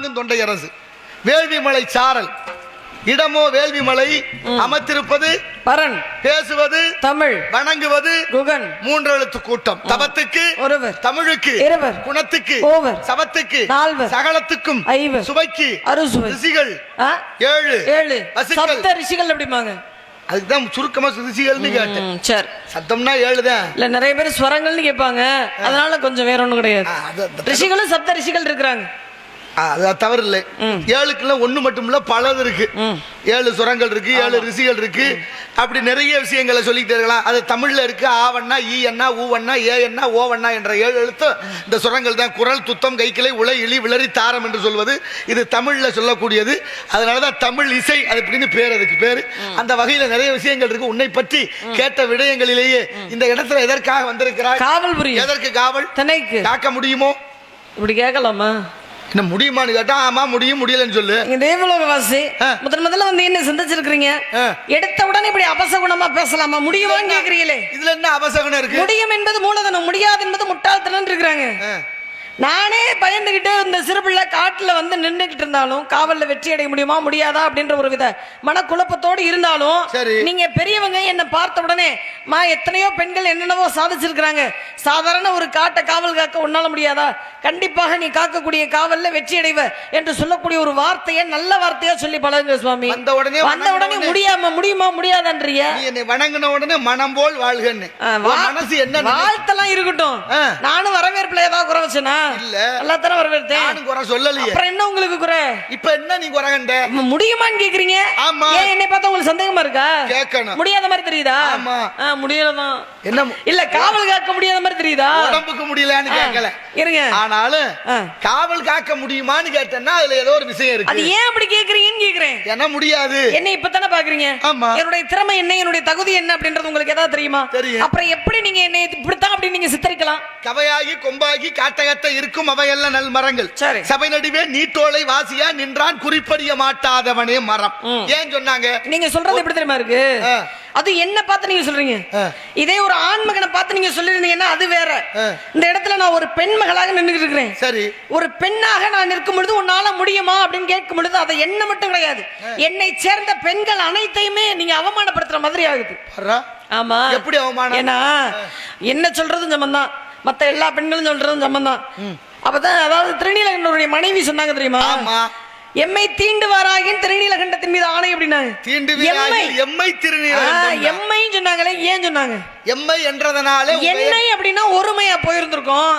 என்னும் தொண்டை அரசு. வேள்விமலை சாரல், இடமோ வேள்விமலை, அமர்த்திருப்பது பரன், பேசுவது தமிழ், வணங்குவது குகன், மூன்றெழுத்து கூட்டம். தவத்துக்கு ஒருவர், தமிழுக்கு இருவர், குணத்துக்கு ஓவர், சவத்துக்கு நால்வர், சகலத்துக்கும் ஐவர், சுவைக்கு அறுசுவை, ரிஷிகள் 7 7 சப்த ரிஷிகள் அப்படிமாங்க. அதுக்குதான் சுருக்கமா ரிஷிகள்னு கேட்டேன். சரி, சத்தம்னா 7 தான். இல்ல நிறைய பேர் ஸ்வரங்கள்னு கேட்பாங்க, அதனால கொஞ்சம் வேற ஒண்ணும் கிடையாது. ரிஷிகளும் சப்த ரிஷிகள் இருக்கிறாங்க, அது தவறு இல்லை. 7க்குள்ள ஒண்ணு மட்டும் இல்ல, பலது இருக்கு. 7 சுரங்கள் இருக்கு, 7 ரிஷிகள் இருக்கு. அப்படி நிறைய விஷயங்களை சொல்லிட்டு இருக்கலாம். அது தமிழ்ல இருக்கு. ஆவண்ணா, ஈ அண்ணா, ஊவண்ணா, ஏ அண்ணா, ஓவண்ணா என்ற 7 எழுத்து இந்த சுரங்கள் தான். குரல், துத்தம், கைக்கிளை, உலை, இழி, விளரி, தாரம் என்று சொல்வது இது தமிழ்ல சொல்லக்கூடியது. அதனாலதான் தமிழ் இசை அது அப்படின்னு பேர், அதுக்கு பேரு. அந்த வகையில நிறைய விஷயங்கள் இருக்கு. உன்னை பற்றி கேட்ட விடயங்களிலேயே இந்த இடத்துல எதற்காக வந்திருக்கிறாய்? காவல் புரியும். எதற்கு காவல்? தனைக்கு காக்க முடியுமோ? இப்படி கேட்கலாமா? என்ன முடியுமான்னு கேட்டா ஆமா முடியும், முடியலன்னு சொல்லு. நீங்க தேவலோகவாசி, முதல்ல வந்து என்ன சிந்திச்சிருக்கீங்க? எடுத்த உடனே இப்படி அபசகுணமா பேசலாமா? முடியுமான்னு கேக்குறீங்களே, இதுல என்ன அபசகுணம் இருக்கு? முடியும் என்பது மூலதனம், முடியாது என்பது முட்டாள்தனம் இருக்கிறாங்க. நானே பயந்துகிட்டு இந்த சிறுபிள்ளை காட்டுல வந்து நின்றுகிட்டு இருந்தாலும் காவல்ல வெற்றி அடைய முடியுமா முடியாதா அப்படின்ற ஒரு வித மனக்குழப்பத்தோடு இருந்தாலும் நீங்க பெரியவங்க என்ன பார்த்த உடனே எத்தனையோ பெண்கள் என்னென்னவோ சாதிச்சிருக்கிறாங்க, சாதாரண ஒரு காட்டை காவல் காக்க உன்னால முடியாதா? கண்டிப்பாக நீ காக்கக்கூடிய காவல்ல வெற்றி அடைவ என்று சொல்லக்கூடிய ஒரு வார்த்தையை நல்ல வார்த்தையா சொல்லி பழகுங்க சுவாமி. வந்த உடனே முடியுமா முடியாதான்றிய என்னை வணங்கின உடனே மனம் போல் வாழ்கன்னு மனசு என்ன வாழ்த்தெல்லாம் இருக்கட்டும். நானும் வரவேற்புல ஏதாவது குறை வச்சேனா? இல்ல, எல்லாத்தர வரவேற்பேன். நானும் குறை சொல்லலையே. அப்புறம் என்ன உங்களுக்கு குறை? இப்ப என்ன நீ குறை கண்ட? முடியுமான்னு கேக்குறீங்க. ஆமா. ஏன் என்னை பார்த்தா உங்களுக்கு சந்தேகமா இருக்கா? கேட்கணும். முடியாத மாதிரி தெரியுதா? ஆமா. முடியலதான். என்ன இல்ல, காவல் காக்க முடியாத மாதிரி தெரியுதா? உடம்புக்கு முடியலன்னு கேட்கல இருங்க. ஆனாலும் காவல் காக்க முடியுமான்னு கேட்டேன்னா அதுல ஏதோ ஒரு விஷயம் இருக்கு. அது ஏன் அப்படி கேக்குறீங்கன்னு கேக்குறேன். என்ன முடியாது? என்ன இப்பதானே பாக்குறீங்க. ஆமா. என்னுடைய திறமை என்ன, என்னுடைய தகுதி என்ன அப்படின்றது உங்களுக்கு ஏதாவது தெரியுமா? தெரியும். அப்புறம் எப்படி நீங்க என்னை இப்படித்தான் அப்படி நீங்க சித்தரிக்கலாம்? கவையாகி கொம்பாகி காட்டகத்தை இருக்கும் அவையெல்லாம் நல் மரங்கள். சபை நடுவே நீட்டோலை வாசியா நின்றான் குறிப்பறிய மாட்டாதவனே மரம். ஏன் சொன்னாங்க? நீங்க சொல்றது எப்படி தெரியுமா இருக்கு? அது என்ன பார்த்து நீங்க சொல்றீங்க. இதே ஒரு ஆண் மகனை பார்த்து நீங்க சொல்லிருந்தீங்கன்னா அது வேற. இந்த இடத்துல நான் ஒரு பெண் மகளாக நின்றுட்டு இருக்கிறேன். சரி, ஒரு பெண்ணாக நான் நிற்கும் பொழுது உன்னால முடியுமா அப்படின்னு கேட்கும் பொழுது அதை என்ன மட்டும் கிடையாது, என்னை சேர்ந்த பெண்கள் அனைத்தையுமே நீங்க அவமானப்படுத்துற மாதிரி ஆகுது. ஆமா. எப்படி அவமானம்? ஏன்னா என்ன சொல்றதும் சம்பந்தான், மத்த எல்லா பெண்களும் சொல்றதும் சம்பந்தான். அப்பதான் அதாவது திருநீலகண்டனுடைய மனைவி சொன்னாங்க தெரியுமா? எம்மை தீண்டுவாராகின் திருநீலகண்டத்தின் மீது ஆணை அப்படின்னாங்க. எம்மை திருநீலகண்டம் எம்மை சொன்னாங்களே, ஏன் சொன்னாங்க? எம்மை என்றதனால என்னை அப்படின்னா ஒருமையா போயிருந்திருக்கோம்.